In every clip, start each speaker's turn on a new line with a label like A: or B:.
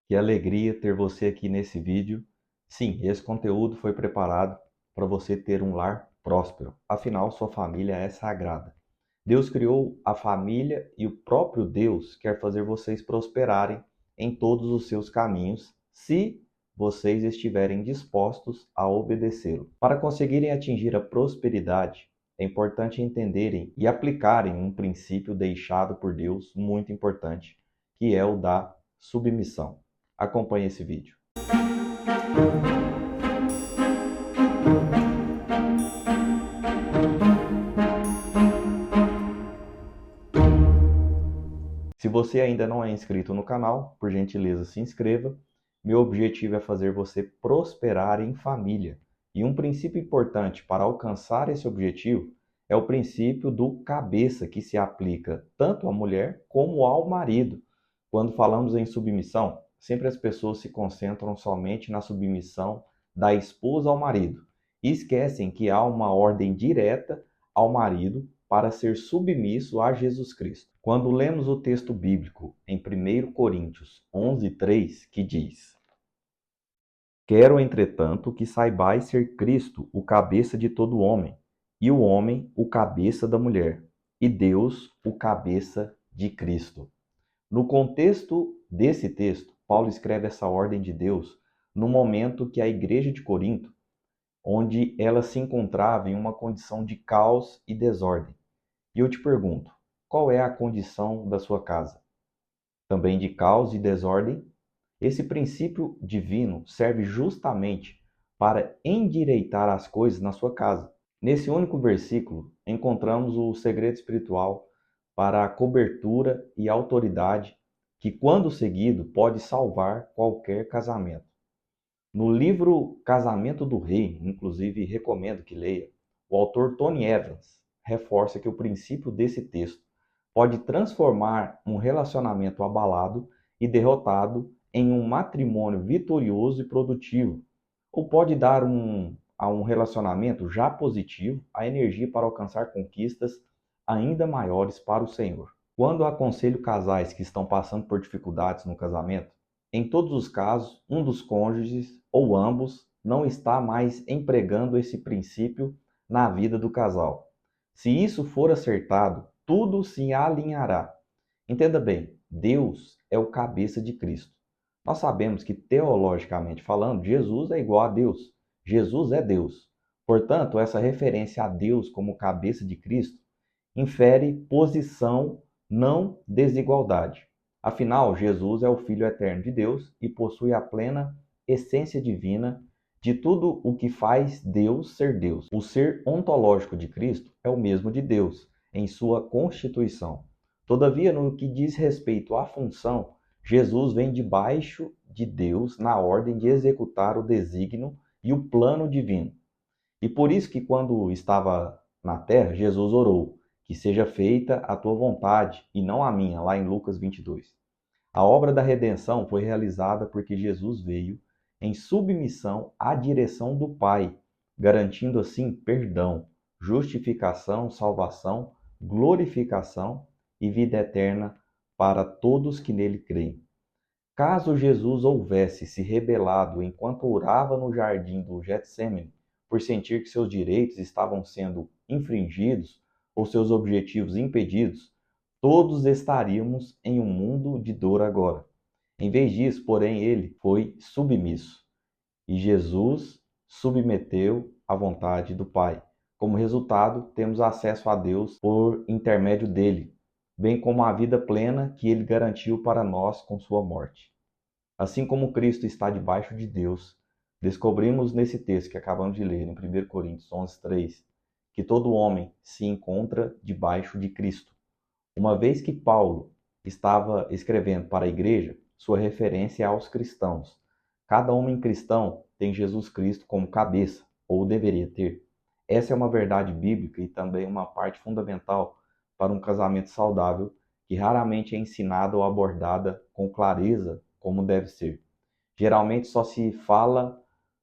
A: Que alegria ter você aqui nesse vídeo. Sim, esse conteúdo foi preparado para você ter um lar próspero. Afinal, sua família é sagrada. Deus criou a família e o próprio Deus quer fazer vocês prosperarem em todos os seus caminhos, se vocês estiverem dispostos a obedecê-lo. Para conseguirem atingir a prosperidade, é importante entenderem e aplicarem um princípio deixado por Deus muito importante, que é o da submissão. Acompanhe esse vídeo. Se você ainda não é inscrito no canal, por gentileza se inscreva. Meu objetivo é fazer você prosperar em família. E um princípio importante para alcançar esse objetivo é o princípio do cabeça, que se aplica tanto à mulher como ao marido. Quando falamos em submissão, sempre as pessoas se concentram somente na submissão da esposa ao marido e esquecem que há uma ordem direta ao marido para ser submisso a Jesus Cristo. Quando lemos o texto bíblico em 1 Coríntios 11:3, que diz: Quero, entretanto, que saibais ser Cristo o cabeça de todo homem, e o homem o cabeça da mulher, e Deus o cabeça de Cristo. No contexto desse texto, Paulo escreve essa ordem de Deus no momento que a igreja de Corinto, onde ela se encontrava em uma condição de caos e desordem. E eu te pergunto, qual é a condição da sua casa? Também de caos e desordem? Esse princípio divino serve justamente para endireitar as coisas na sua casa. Nesse único versículo, encontramos o segredo espiritual para a cobertura e autoridade que, quando seguido, pode salvar qualquer casamento. No livro Casamento do Rei, inclusive recomendo que leia, o autor Tony Evans reforça que o princípio desse texto pode transformar um relacionamento abalado e derrotado em um matrimônio vitorioso e produtivo, ou pode dar a um relacionamento já positivo a energia para alcançar conquistas ainda maiores para o Senhor. Quando aconselho casais que estão passando por dificuldades no casamento, em todos os casos, um dos cônjuges ou ambos não está mais empregando esse princípio na vida do casal. Se isso for acertado, tudo se alinhará. Entenda bem, Deus é o cabeça de Cristo. Nós sabemos que, teologicamente falando, Jesus é igual a Deus. Jesus é Deus. Portanto, essa referência a Deus como cabeça de Cristo infere posição, não desigualdade. Afinal, Jesus é o Filho eterno de Deus e possui a plena essência divina de tudo o que faz Deus ser Deus. O ser ontológico de Cristo é o mesmo de Deus, em sua constituição. Todavia, no que diz respeito à função, Jesus vem debaixo de Deus na ordem de executar o desígnio e o plano divino. E por isso que quando estava na terra, Jesus orou: que seja feita a tua vontade e não a minha, lá em Lucas 22. A obra da redenção foi realizada porque Jesus veio em submissão à direção do Pai, garantindo assim perdão, justificação, salvação, glorificação e vida eterna para todos que nele creem. Caso Jesus houvesse se rebelado enquanto orava no jardim do Getsêmani, por sentir que seus direitos estavam sendo infringidos ou seus objetivos impedidos, todos estaríamos em um mundo de dor agora. Em vez disso, porém, ele foi submisso. E Jesus submeteu à vontade do Pai. Como resultado, temos acesso a Deus por intermédio dele, bem como a vida plena que ele garantiu para nós com sua morte. Assim como Cristo está debaixo de Deus, descobrimos nesse texto que acabamos de ler, em 1 Coríntios 11:3, que todo homem se encontra debaixo de Cristo. Uma vez que Paulo estava escrevendo para a igreja, sua referência é aos cristãos. Cada homem cristão tem Jesus Cristo como cabeça, ou deveria ter. Essa é uma verdade bíblica e também uma parte fundamental para um casamento saudável, que raramente é ensinada ou abordada com clareza como deve ser. Geralmente só se fala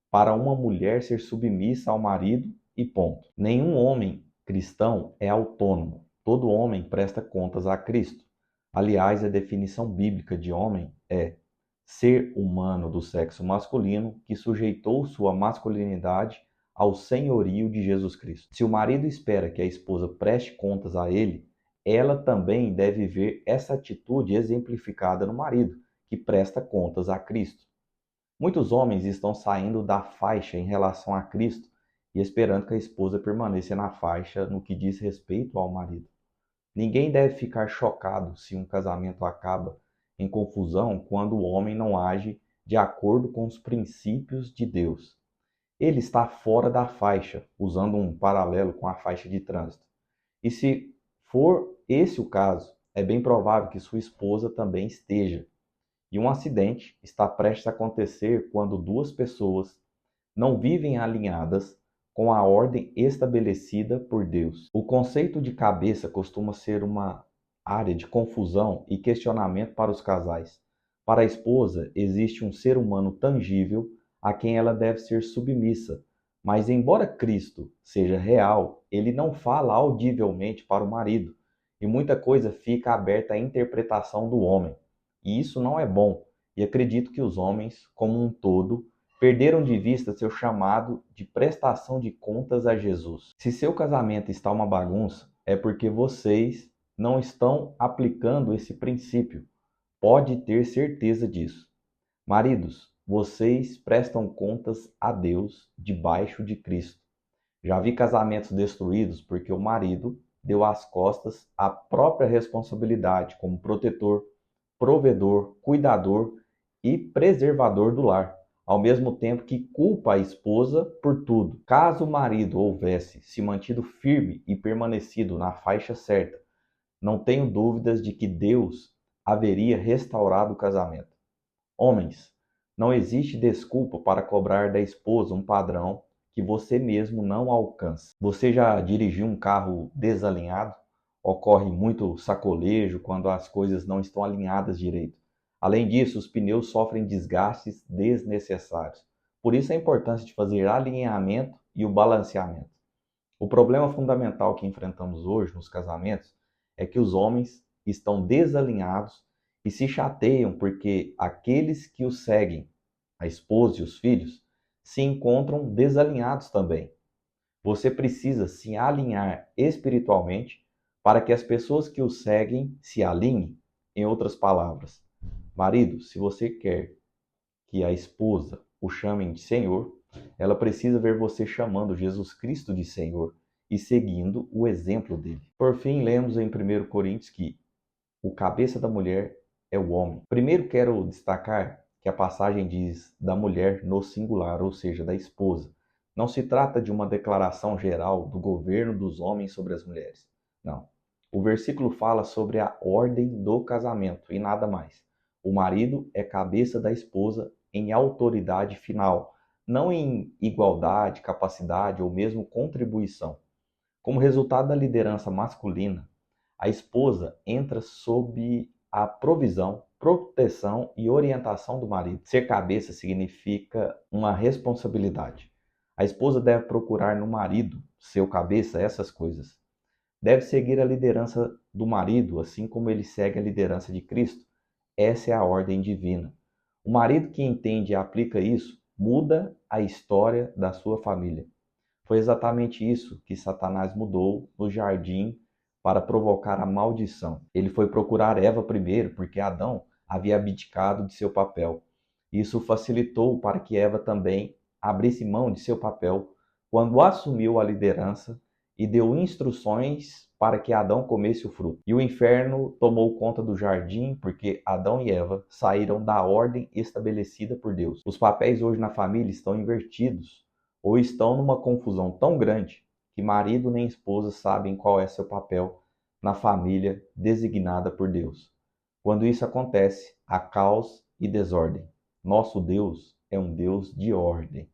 A: para uma mulher ser submissa ao marido e ponto. Nenhum homem cristão é autônomo. Todo homem presta contas a Cristo. Aliás, a definição bíblica de homem é: ser humano do sexo masculino que sujeitou sua masculinidade ao senhorio de Jesus Cristo. Se o marido espera que a esposa preste contas a ele, ela também deve ver essa atitude exemplificada no marido, que presta contas a Cristo. Muitos homens estão saindo da faixa em relação a Cristo e esperando que a esposa permaneça na faixa no que diz respeito ao marido. Ninguém deve ficar chocado se um casamento acaba em confusão quando o homem não age de acordo com os princípios de Deus. Ele está fora da faixa, usando um paralelo com a faixa de trânsito. E se for esse o caso, é bem provável que sua esposa também esteja. E um acidente está prestes a acontecer quando duas pessoas não vivem alinhadas com a ordem estabelecida por Deus. O conceito de cabeça costuma ser uma área de confusão e questionamento para os casais. Para a esposa, existe um ser humano tangível a quem ela deve ser submissa, mas embora Cristo seja real, ele não fala audivelmente para o marido, e muita coisa fica aberta à interpretação do homem. E isso não é bom, e acredito que os homens, como um todo, perderam de vista seu chamado de prestação de contas a Jesus. Se seu casamento está uma bagunça, é porque vocês não estão aplicando esse princípio. Pode ter certeza disso. Maridos, vocês prestam contas a Deus debaixo de Cristo. Já vi casamentos destruídos porque o marido deu as costas à própria responsabilidade como protetor, provedor, cuidador e preservador do lar, ao mesmo tempo que culpa a esposa por tudo. Caso o marido houvesse se mantido firme e permanecido na faixa certa, não tenho dúvidas de que Deus haveria restaurado o casamento. Homens, não existe desculpa para cobrar da esposa um padrão que você mesmo não alcança. Você já dirigiu um carro desalinhado? Ocorre muito sacolejo quando as coisas não estão alinhadas direito. Além disso, os pneus sofrem desgastes desnecessários. Por isso a importância de fazer alinhamento e o balanceamento. O problema fundamental que enfrentamos hoje nos casamentos é que os homens estão desalinhados e se chateiam porque aqueles que os seguem, a esposa e os filhos, se encontram desalinhados também. Você precisa se alinhar espiritualmente para que as pessoas que o seguem se alinhem. Em outras palavras, marido, se você quer que a esposa o chamem de Senhor, ela precisa ver você chamando Jesus Cristo de Senhor e seguindo o exemplo dele. Por fim, lemos em 1 Coríntios que o cabeça da mulher é o homem. Primeiro quero destacar que a passagem diz da mulher no singular, ou seja, da esposa. Não se trata de uma declaração geral do governo dos homens sobre as mulheres. Não. O versículo fala sobre a ordem do casamento e nada mais. O marido é cabeça da esposa em autoridade final, não em igualdade, capacidade ou mesmo contribuição. Como resultado da liderança masculina, a esposa entra sob a provisão, proteção e orientação do marido. Ser cabeça significa uma responsabilidade. A esposa deve procurar no marido, seu cabeça, essas coisas. Deve seguir a liderança do marido, assim como ele segue a liderança de Cristo. Essa é a ordem divina. O marido que entende e aplica isso, muda a história da sua família. Foi exatamente isso que Satanás mudou no jardim para provocar a maldição. Ele foi procurar Eva primeiro, porque Adão havia abdicado de seu papel. Isso facilitou para que Eva também abrisse mão de seu papel quando assumiu a liderança e deu instruções para que Adão comesse o fruto. E o inferno tomou conta do jardim porque Adão e Eva saíram da ordem estabelecida por Deus. Os papéis hoje na família estão invertidos ou estão numa confusão tão grande que marido nem esposa sabem qual é seu papel na família designada por Deus. Quando isso acontece, há caos e desordem. Nosso Deus é um Deus de ordem.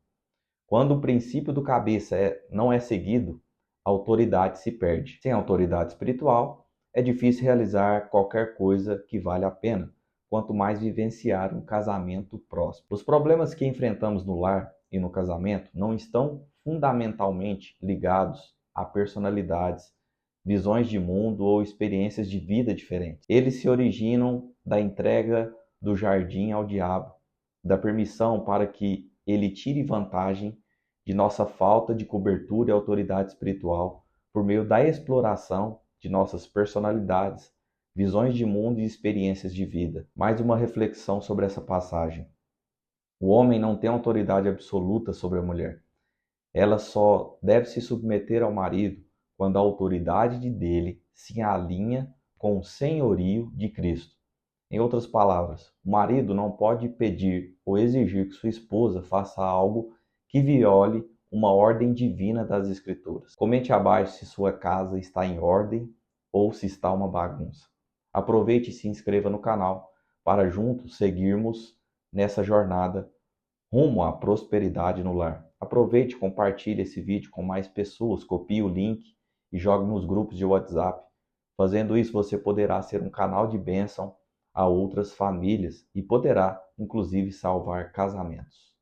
A: Quando o princípio do cabeça não é seguido, a autoridade se perde. Sem autoridade espiritual, é difícil realizar qualquer coisa que vale a pena, quanto mais vivenciar um casamento próspero. Os problemas que enfrentamos no lar e no casamento não estão fundamentalmente ligados a personalidades, visões de mundo ou experiências de vida diferentes. Eles se originam da entrega do jardim ao diabo, da permissão para que ele tire vantagem de nossa falta de cobertura e autoridade espiritual por meio da exploração de nossas personalidades, visões de mundo e experiências de vida. Mais uma reflexão sobre essa passagem. O homem não tem autoridade absoluta sobre a mulher. Ela só deve se submeter ao marido quando a autoridade dele se alinha com o senhorio de Cristo. Em outras palavras, o marido não pode pedir ou exigir que sua esposa faça algo que viole uma ordem divina das Escrituras. Comente abaixo se sua casa está em ordem ou se está uma bagunça. Aproveite e se inscreva no canal para juntos seguirmos nessa jornada rumo à prosperidade no lar. Aproveite e compartilhe esse vídeo com mais pessoas, copie o link e jogue nos grupos de WhatsApp. Fazendo isso, você poderá ser um canal de bênção a outras famílias e poderá, inclusive, salvar casamentos.